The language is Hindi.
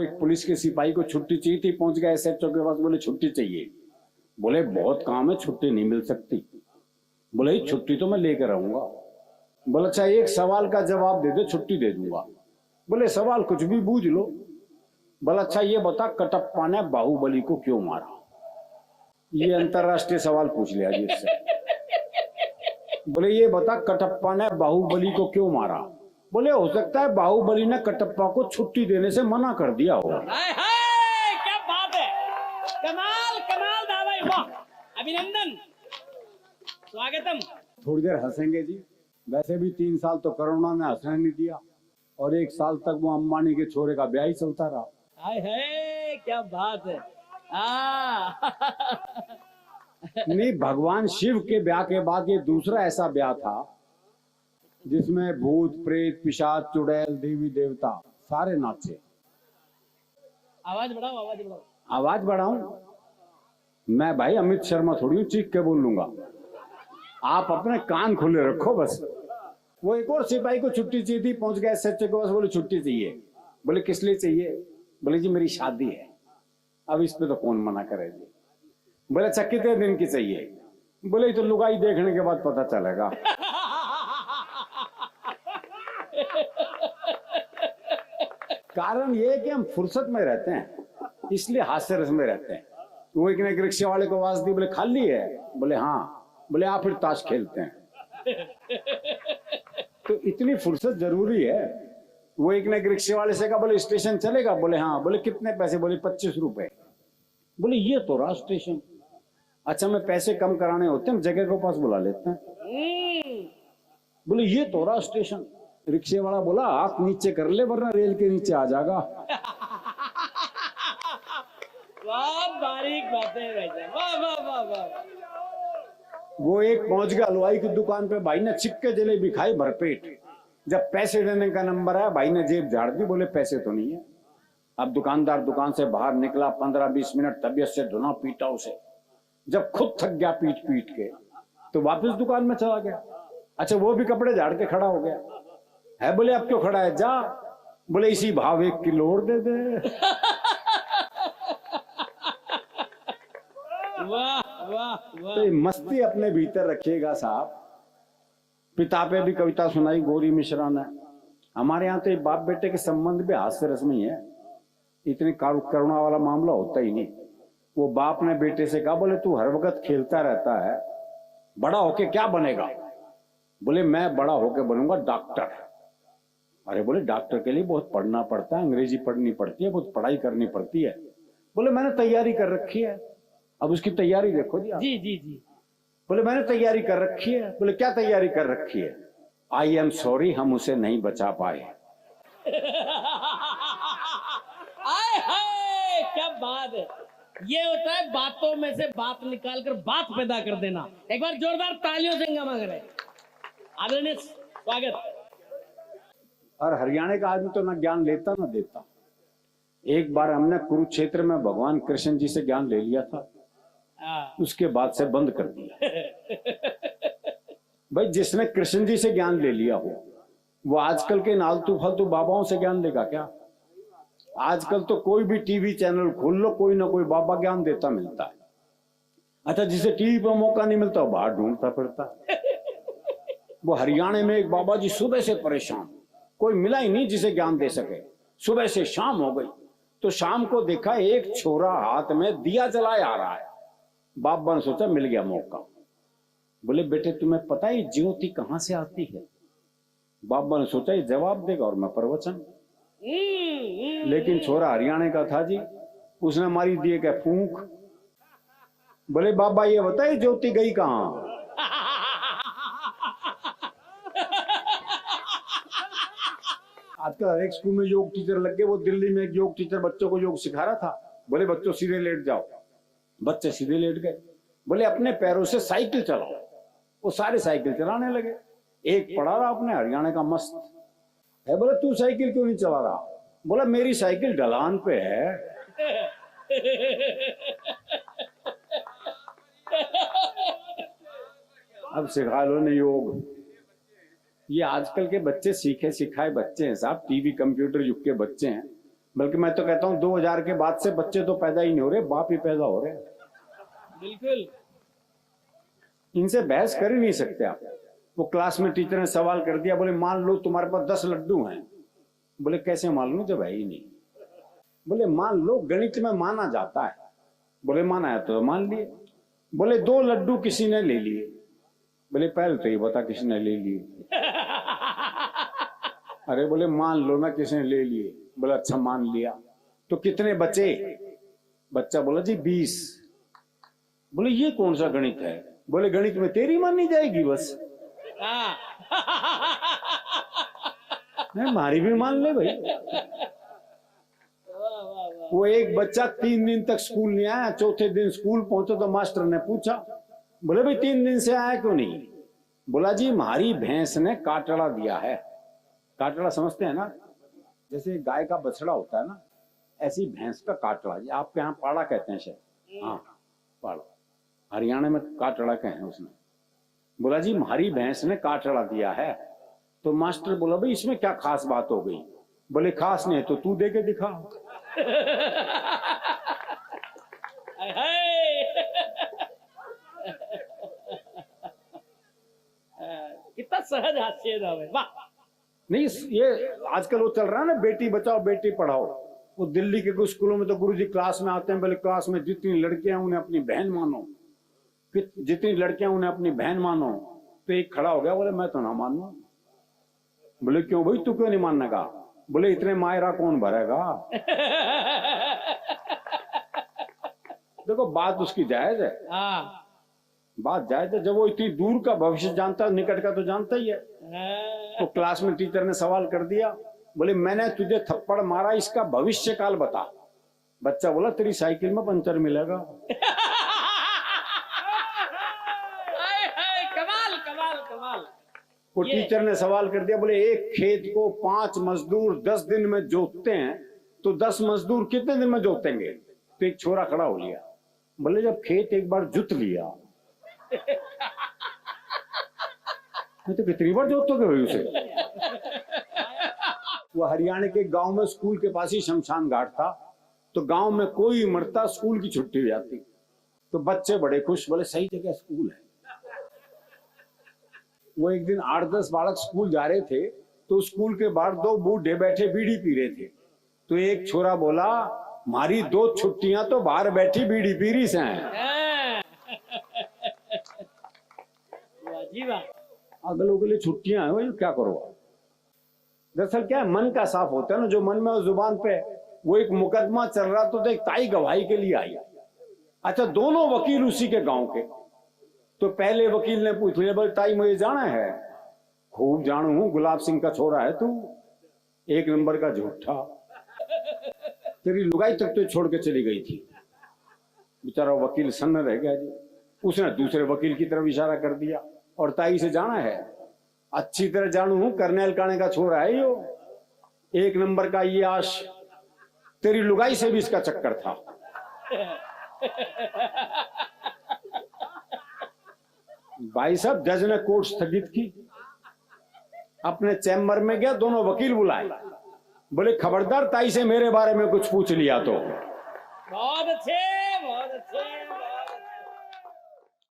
एक पुलिस के सिपाही को छुट्टी चाहिए थी, पहुंच गया एसएचओ के पास, बोले छुट्टी चाहिए। बोले बहुत काम है, छुट्टी नहीं मिल सकती। बोले छुट्टी तो मैं लेकर आऊंगा। बोला अच्छा एक सवाल का जवाब दे दो, छुट्टी दे दूंगा। बोले सवाल कुछ भी बूझ लो। बोला अच्छा ये बता, कटप्पा ने बाहुबली को क्यों मारा? ये अंतरराष्ट्रीय सवाल पूछ लिया जी इससे। बोले ये बता, कटप्पा ने बाहुबली को क्यों मारा? बोले हो सकता है बाहुबली ने कटप्पा को छुट्टी देने से मना कर दिया हो। क्या बात है, कमाल कमाल दादा, वाह, अभिनंदन, स्वागतम। थोड़ी देर हंसेंगे जी। वैसे भी 3 साल तो कोरोना ने हंसने नहीं दिया, और 1 साल तक वो अंबानी के छोरे का ब्याह ही चलता रहा। हाय हाय क्या बात है। नहीं, भगवान शिव के ब्याह के बाद ये दूसरा ऐसा ब्याह था जिसमें भूत प्रेत पिशाच चुड़ैल देवी देवता सारे नाचे। आवाज बढ़ाओ, आवाज बढ़ाओ। आवाज बढ़ाऊं? मैं भाई अमित शर्मा थोड़ी हूं चीख के बोल लूंगा। आप अपने कान खुले रखो बस। वो एक और सिपाही को छुट्टी चाहिए थी, पहुंच गया एसएचओ के पास, बोले छुट्टी चाहिए। बोले किस लिए चाहिए? बोले जी मेरी शादी है। अब इस पे तो कौन मना करे जी। बोले अच्छा कितने दिन की चाहिए? बोले तो लुगाई देखने के बाद पता चलेगा। कारण ये है कि हम फुर्सत में रहते हैं, इसलिए हास्य रस में रहते हैं। वो एक ने रिक्शे वाले को आवाज दी, बोले खाली है? बोले हाँ। बोले आप फिर ताश खेलते हैं। तो इतनी फुर्सत जरूरी है। वो एक ने रिक्शे वाले से कहा, बोले स्टेशन चलेगा? बोले हाँ। बोले कितने पैसे? बोले 25 रुपए। बोले ये तो रहा स्टेशन। अच्छा मैं पैसे कम कराने होते हैं, जगह को पास बुला लेते हैं। बोले ये तो रहा स्टेशन। रिक्शे वाला बोला हाथ नीचे कर ले वरना रेल के नीचे आ जाएगा। वाह बारीक बातें वैसे, वाह वाह वाह वाह। वो एक पहुंच गया हलवाई की दुकान पे, भाई ने छिक्के जलेबी खाई भरपेट। जब पैसे देने का नंबर आया, भाई ने जेब झाड़ दी, बोले पैसे तो नहीं है। अब दुकानदार दुकान से बाहर निकला, 15-20 मिनट तबीयत से धुना पीटा उसे। जब खुद थक गया पीट पीट के, तो वापस दुकान में चला गया। अच्छा वो भी कपड़े झाड़ के खड़ा हो गया है। बोले अब क्यों खड़ा है? जा। बोले इसी भाव 1 किलो और दे दे। वाह वाह वाह। तो मस्ती अपने भीतर रखिएगा साहब। पिता पे भी कविता सुनाई गौरी मिश्रा ने। हमारे यहाँ तो बाप बेटे के संबंध भी हास्य रस में ही है, इतनी करुणा वाला मामला होता ही नहीं। वो बाप ने बेटे से कहा, बोले तू हर वक्त खेलता रहता है, बड़ा होके क्या बनेगा? बोले मैं बड़ा होके बनूंगा डॉक्टर। अरे बोले डॉक्टर के लिए बहुत पढ़ना पड़ता है, अंग्रेजी पढ़नी पड़ती है, बहुत पढ़ाई करनी पड़ती है। बोले मैंने तैयारी कर रखी है। अब उसकी तैयारी देखो जी आप। जी जी जी। बोले मैंने तैयारी कर रखी है। बोले क्या तैयारी कर रखी है? आई एम सॉरी, हम उसे नहीं बचा पाए। आए हाय क्या बात है। ये होता है बातों में से बात निकाल कर बात पैदा कर देना। एक बार जोरदार तालियों से हंगामा करें। आदरणीय स्वागत। और हरियाणा का आदमी तो ना ज्ञान लेता ना देता। एक बार हमने कुरुक्षेत्र में भगवान कृष्ण जी से ज्ञान ले लिया था, उसके बाद से बंद कर दिया। भाई जिसने कृष्ण जी से ज्ञान ले लिया हो, वो आजकल के नालतू फालतू बाबाओं से ज्ञान लेगा क्या? आजकल तो कोई भी टीवी चैनल खोल लो, कोई ना कोई बाबा ज्ञान देता मिलता है। अच्छा जिसे टीवी पर मौका नहीं मिलता वो बाहर ढूंढता फिरता। वो हरियाणा में एक बाबा जी सुबह से परेशान, कोई मिला ही नहीं जिसे ज्ञान दे सके। सुबह से शाम हो गई तो शाम को देखा एक छोरा हाथ में दिया जलाए आ रहा है। बाबा ने सोचा मिल गया मौका। बोले बेटे तुम्हें पता है ज्योति कहां से आती है? बाबा ने सोचा ये जवाब देगा और मैं प्रवचन। लेकिन छोरा हरियाणा का था जी, उसने मारी दिए क्या फूंक। बोले बाबा ये बताइए ज्योति गई कहां? आजकल हर एक स्कूल में योग टीचर लग गए। वो दिल्ली में एक योग टीचर बच्चों को योग सिखा रहा था। बोले बच्चों सीधे लेट जाओ। बच्चे सीधे लेट गए। बोले अपने पैरों से साइकिल चलाओ। वो सारे साइकिल चलाने लगे। एक पढ़ा रहा अपने हरियाणा का मस्त है। बोले तू साइकिल क्यों नहीं चला रहा? बोला मेरी साइकिल ढलान पे है। अब सिखा लो ने योग। ये आजकल के बच्चे सीखे सिखाए बच्चे हैं साहब, टीवी कंप्यूटर युग के बच्चे हैं। बल्कि मैं तो कहता हूँ 2000 के बाद से बच्चे तो पैदा ही नहीं हो रहे, बाप ही पैदा हो रहे हैं। बिल्कुल। इनसे बहस कर ही नहीं सकते आप। वो क्लास में टीचर ने सवाल कर दिया, बोले मान लो तुम्हारे पास 10 लड्डू हैं। बोले कैसे मान लूं जब है ही नहीं। बोले मान लो, गणित में माना जाता है। बोले माना है तो मान लिए। बोले 2 लड्डू किसी ने ले लिए। बोले पहले तो ये बता किसी ने ले लिए। अरे बोले मान लो ना किसी ने ले लिए। बोले अच्छा मान लिया, तो कितने बचे? बच्चा बोला जी 20। बोले ये कौन सा गणित है? बोले गणित में तेरी मानी जाएगी बस। हमारी भी मान ले भाई। वो एक बच्चा 3 दिन तक स्कूल नहीं आया। चौथे दिन स्कूल पहुंचा तो मास्टर ने पूछा, बोले भाई 3 दिन से आया क्यों नहीं? बोला जी हमारी भैंस ने काटड़ा दिया है। काटड़ा समझते हैं ना, जैसे गाय का बछड़ा होता है ना, ऐसी भैंस का काटड़ा। आपके यहाँ पाड़ा कहते हैं शायद। हाँ पाड़ा, हरियाणा में काटड़ा कहें उसने। बोला जी हमारी भैंस ने काटड़ा दिया है। तो मास्टर बोला भाई इसमें क्या खास बात हो गई? बोले खास नहीं तो तू दे के दिखा। कितना सहज हास्य था भाई, वाह। नहीं ये आजकल वो चल रहा है ना, बेटी बचाओ बेटी पढ़ाओ। वो दिल्ली के कुछ स्कूलों में तो गुरुजी क्लास में आते हैं, बोले क्लास में जितनी लड़कियां उन्हें अपनी बहन मानो, जितनी लड़कियां उन्हें अपनी बहन मानो। तो एक खड़ा हो गया, बोले मैं तो ना मानू। बोले क्यों भाई, तू क्यों नहीं मानने का? बोले इतने मायरा कौन भरेगा। देखो बात उसकी जायज है, बात जायज है। जब वो इतनी दूर का भविष्य जानता है, निकट का तो जानता ही है। तो क्लास में टीचर ने सवाल कर दिया, बोले मैंने तुझे थप्पड़ मारा, इसका भविष्य काल बता। बच्चा बोला तेरी साइकिल में पंचर मिलेगा। कमाल कमाल कमाल। वो टीचर ने सवाल कर दिया, बोले एक खेत को 5 मजदूर 10 दिन में जोतते हैं, तो 10 मजदूर कितने दिन में जोतेंगे? तो एक छोरा खड़ा हो लिया, बोले जब खेत एक बार जुत लिया तो कितनी बार जोतोगे भाई उसे? वो हरियाणा के गांव में स्कूल के पास ही शमशान घाट था। तो गांव में कोई मरता, स्कूल की छुट्टी हो जाती। तो बच्चे बड़े खुश, बोले सही जगह स्कूल है। वो एक दिन 8-10 बालक स्कूल जा रहे थे, तो स्कूल के बाहर 2 बूढ़े बैठे बीड़ी पी रहे थे। तो एक छोरा बोला हमारी 2 छुट्टियां तो बाहर बैठी बीड़ी पी रही से हैं। अगलों के लिए छुट्टियां हैं, वही क्या करो। दरअसल क्या है, मन का साफ होता है ना, जो मन में और जुबान पे। वो एक मुकदमा चल रहा तो एक ताई गवाही के लिए आई। अच्छा दोनों वकील उसी के गांव के। तो पहले वकील ने पूछ लिया, बोले ताई मुझे जाना है? खूब जानू हूं, गुलाब सिंह का छोरा है तू, 1 नंबर का झूठा। तेरी लुगाई तक तो छोड़ के चली गई थी। बेचारा वकील सन्न रह गया जी। उसने दूसरे वकील की तरफ इशारा कर दिया, और ताई से जाना है? अच्छी तरह जानू हूं, करनेल काने का छोरा है यो, 1 नंबर का ये आश। तेरी लुगाई से भी इसका चक्कर था। भाई साहब जज ने कोर्ट स्थगित की, अपने चैम्बर में गया, दोनों वकील बुलाए। बोले खबरदार ताई से मेरे बारे में कुछ पूछ लिया तो। बहुत अच्छे।